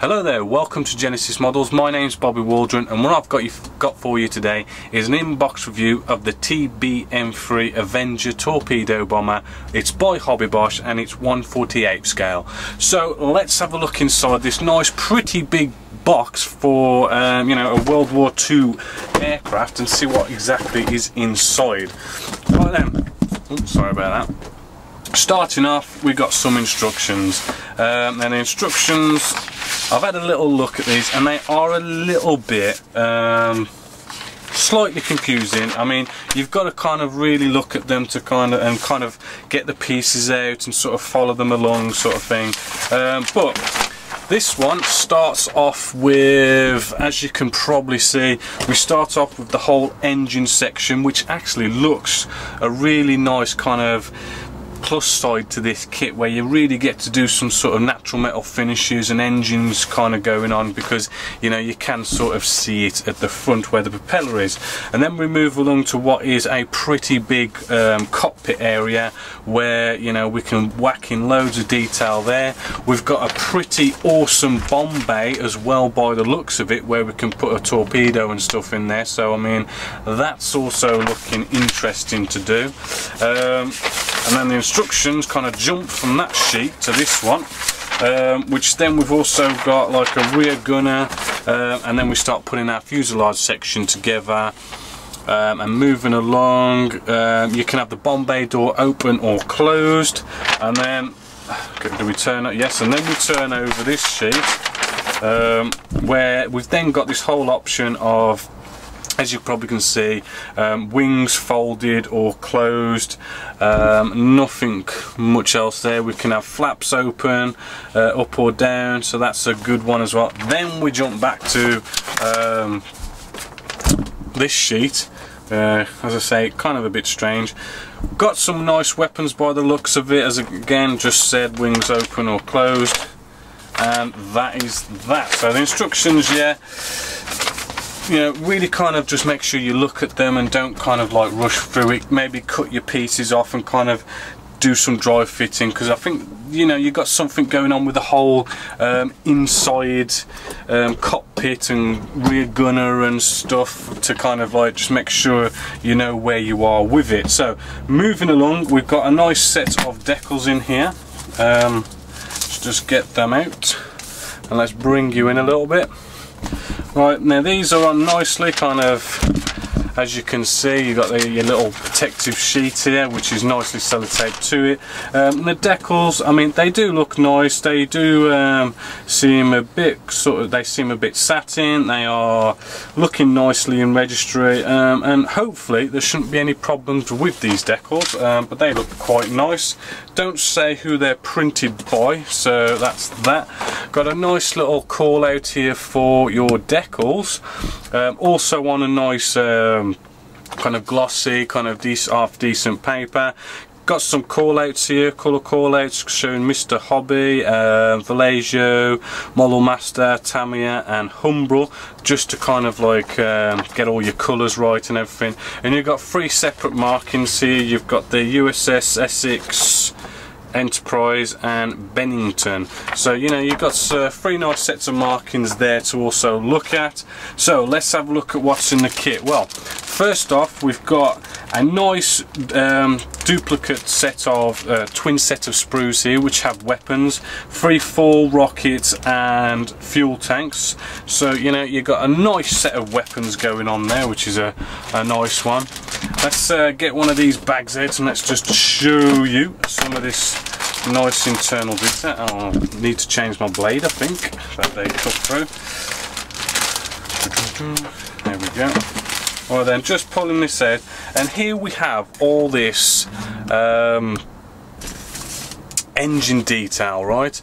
Hello there, welcome to Genesis Models. My name's Bobby Waldron, and what I've got for you today is an inbox review of the TBM-3 Avenger torpedo bomber. It's by Hobbyboss and it's 1/48 scale. So let's have a look inside this nice, pretty big box for you know, a World War II aircraft and see what exactly is inside. Right then, oops, sorry about that. Starting off, we got some instructions, and the instructions, I've had a little look at these and they are a little bit slightly confusing. I mean, you've got to kind of really look at them to kind of get the pieces out and sort of follow them along, sort of thing. But this one starts off with, as you can probably see, we start off with the whole engine section, which actually looks a really nice kind of plus side to this kit, where you really get to do some sort of natural metal finishes and engines kind of going on, because you know, you can sort of see it at the front where the propeller is. And then we move along to what is a pretty big cockpit area, where you know, we can whack in loads of detail there. We've got a pretty awesome bomb bay as well by the looks of it, where we can put a torpedo and stuff in there. So I mean, that's also looking interesting to do. And then the instructions kind of jump from that sheet to this one, which then we've also got like a rear gunner, and then we start putting our fuselage section together. And moving along, you can have the bomb bay door open or closed, and then do we turn it? Yes, and then we turn over this sheet, where we've then got this whole option of, as you probably can see, wings folded or closed, nothing much else there. We can have flaps open, up or down, so that's a good one as well. Then we jump back to this sheet, as I say, kind of a bit strange. Got some nice weapons by the looks of it, as again just said, wings open or closed, and that is that. So the instructions, yeah, you know, really kind of just make sure you look at them and don't kind of like rush through it. Maybe cut your pieces off and kind of do some dry fitting, because I think, you know, you've got something going on with the whole inside cockpit and rear gunner and stuff, to kind of like just make sure you know where you are with it. So moving along, we've got a nice set of decals in here. Let's just get them out and let's bring you in a little bit. Right, now these are on nicely, kind of, as you can see, you've got your little protective sheet here, which is nicely sellotaped to it. The decals, I mean, they do look nice. They do seem a bit they seem a bit satin. They are looking nicely in registry, and hopefully there shouldn't be any problems with these decals, but they look quite nice. Don't say who they're printed by, so that's that. Got a nice little call out here for your decals, also on a nice kind of glossy, kind of decent paper. Got some call outs here, colour call outs showing Mr. Hobby, Vallejo, Model Master, Tamiya and Humbrol, just to kind of like get all your colours right and everything. And you've got 3 separate markings here. You've got the USS Essex, Enterprise and Bennington. So you know, you've got 3 nice sets of markings there to also look at. So let's have a look at what's in the kit. Well, first off, we've got a nice duplicate set of twin set of sprues here, which have weapons, 3 full rockets and fuel tanks. So you know, you've got a nice set of weapons going on there, which is a nice one. Let's get one of these bags out and let's just show you some of this nice internal detail. Oh, I need to change my blade, I think, that they cut through. There we go. Well then, just pulling this out, and here we have all this engine detail, right?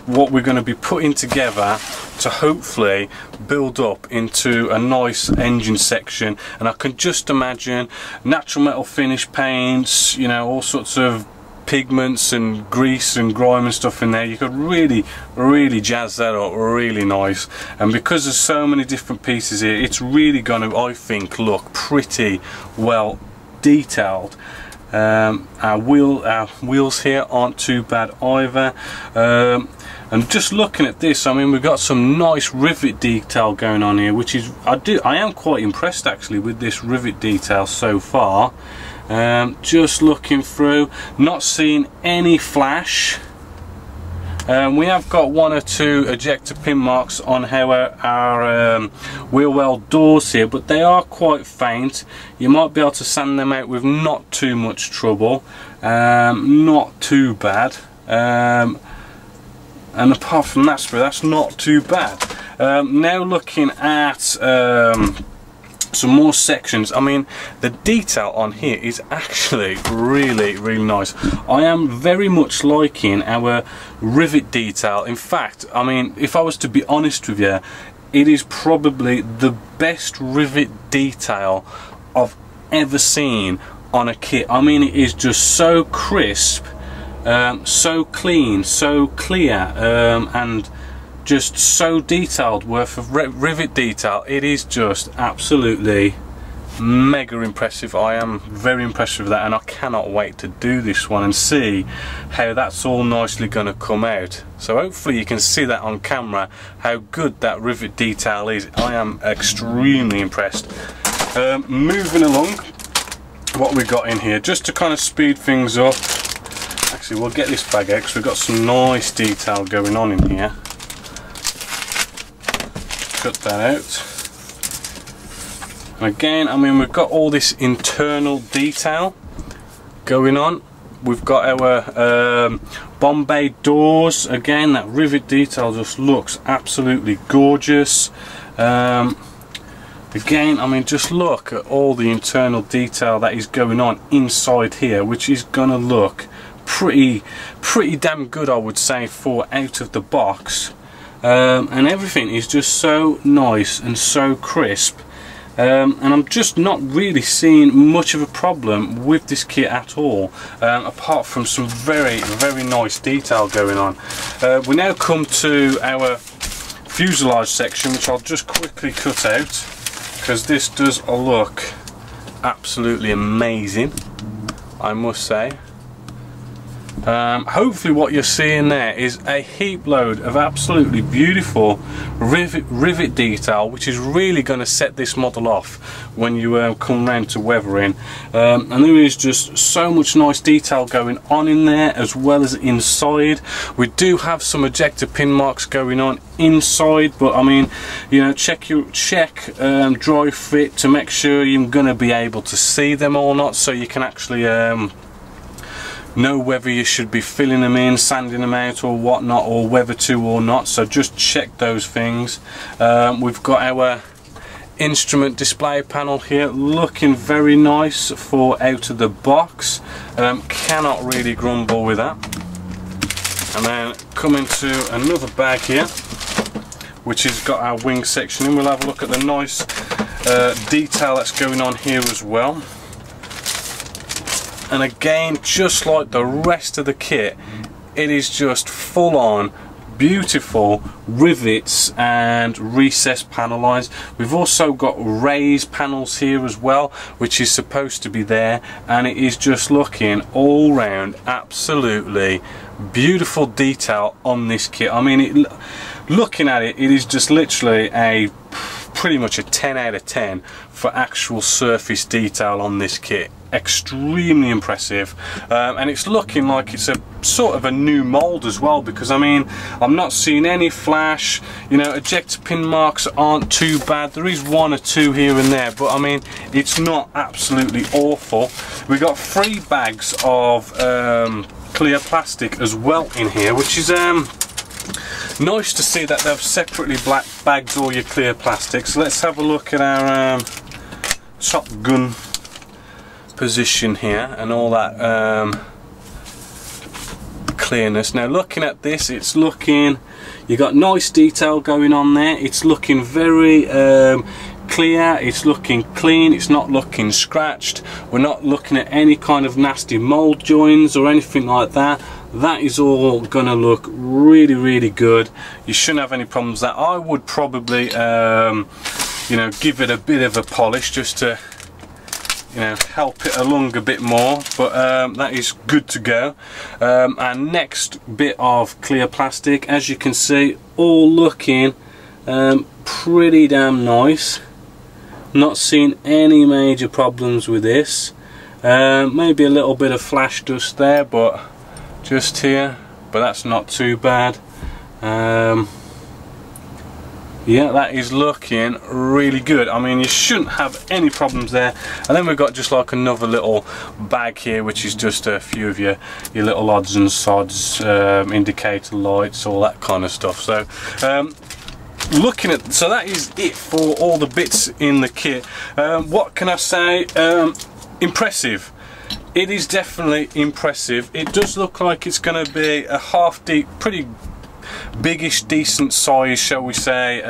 What we're going to be putting together to hopefully build up into a nice engine section. And I can just imagine natural metal finish paints, you know, all sorts of pigments and grease and grime and stuff in there. You could really jazz that up really nice. And because there's so many different pieces here, it's really going to, I think, look pretty well detailed. Our wheels here aren't too bad either. And just looking at this, I mean, we've got some nice rivet detail going on here, which is, I am quite impressed actually with this rivet detail so far. Just looking through, not seeing any flash. We have got one or two ejector pin marks on our wheel well doors here, but they are quite faint. You might be able to sand them out with not too much trouble, not too bad. And apart from that, that's not too bad. Now looking at some more sections, I mean, the detail on here is actually really nice. I am very much liking our rivet detail. In fact, I mean, if I was to be honest with you, it is probably the best rivet detail I've ever seen on a kit. I mean, it is just so crisp, so clean, so clear, and just so detailed, worth of rivet detail. It is just absolutely mega impressive. I am very impressed with that, and I cannot wait to do this one and see how that's all nicely going to come out. So hopefully you can see that on camera, how good that rivet detail is. I am extremely impressed. Moving along, what we got in here, just to kind of speed things up. Actually, we'll get this bag out because we've got some nice detail going on in here. Cut that out. And again, I mean, we've got all this internal detail going on. We've got our Bombay doors. Again, that rivet detail just looks absolutely gorgeous. Again, I mean, just look at all the internal detail that is going on inside here, which is gonna look pretty damn good, I would say, for out of the box. And everything is just so nice and so crisp, and I'm just not really seeing much of a problem with this kit at all, apart from some very nice detail going on. We now come to our fuselage section, which I'll just quickly cut out because this does look absolutely amazing, I must say. Hopefully what you're seeing there is a heap load of absolutely beautiful rivet detail, which is really going to set this model off when you come round to weathering. And there is just so much nice detail going on in there, as well as inside. We do have some ejector pin marks going on inside, but I mean, you know, check dry fit to make sure you're going to be able to see them or not, so you can actually know whether you should be filling them in, sanding them out or whatnot, or whether to or not. So just check those things. We've got our instrument display panel here, looking very nice for out of the box. Cannot really grumble with that. And then coming to another bag here, which has got our wing section in. We'll have a look at the nice detail that's going on here as well. And again, just like the rest of the kit, it is just full on beautiful rivets and recessed panel lines. We've also got raised panels here as well, which is supposed to be there, and it is just looking all round absolutely beautiful detail on this kit. I mean, looking at it, it is just literally pretty much a 10 out of 10 for actual surface detail on this kit. Extremely impressive, and it's looking like it's a sort of a new mold as well, because I mean, I'm not seeing any flash. You know, ejector pin marks aren't too bad. There is one or two here and there, but I mean, it's not absolutely awful. We got 3 bags of clear plastic as well in here, which is nice to see that they've separately bagged all your clear plastics. So let's have a look at our Top Gun position here and all that clearness. Now looking at this, it's looking, you got nice detail going on there. It's looking very clear, it's looking clean, it's not looking scratched. We're not looking at any kind of nasty mold joins or anything like that. That is all gonna look really good. You shouldn't have any problems with that. I would probably you know, give it a bit of a polish just to you know, help it along a bit more, but that is good to go. Our next bit of clear plastic, as you can see, all looking pretty damn nice. Not seeing any major problems with this. Maybe a little bit of flash dust there, but just here, but that's not too bad. Yeah, that is looking really good. I mean, you shouldn't have any problems there. And then we've got just like another little bag here, which is just a few of your little odds and sods, indicator lights, all that kind of stuff. So looking at, so that is it for all the bits in the kit. What can I say? Impressive. It is definitely impressive. It does look like it's going to be a half deep, pretty biggish, decent size, shall we say,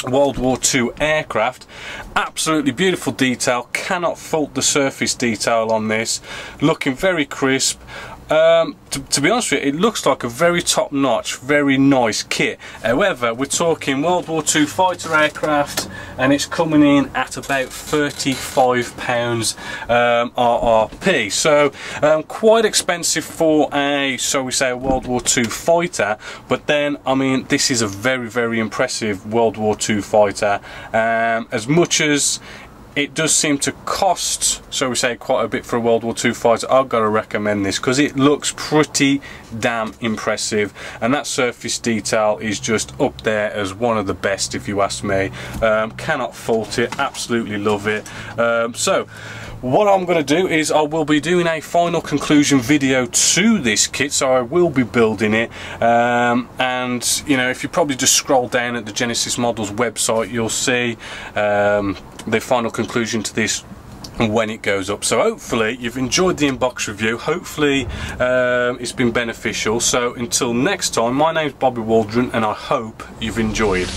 World War II aircraft. Absolutely beautiful detail. Cannot fault the surface detail on this. Looking very crisp. To be honest with you, it looks like a very top-notch, very nice kit. However, we're talking World War II fighter aircraft, and it's coming in at about £35 RRP. So quite expensive for a, so we say, a World War II fighter. But then, I mean, this is a very, very impressive World War II fighter. As much as it does seem to cost, so we say, quite a bit for a World War II fighter, I've got to recommend this because it looks pretty damn impressive, and that surface detail is just up there as one of the best, if you ask me. Cannot fault it, absolutely love it. So what I'm going to do is I will be doing a final conclusion video to this kit, so I will be building it, and you know, if you probably just scroll down at the Genesis Models website, you'll see the final conclusion to this when it goes up. So hopefully you've enjoyed the inbox review, hopefully it's been beneficial. So until next time, my name's Bobby Waldron, and I hope you've enjoyed.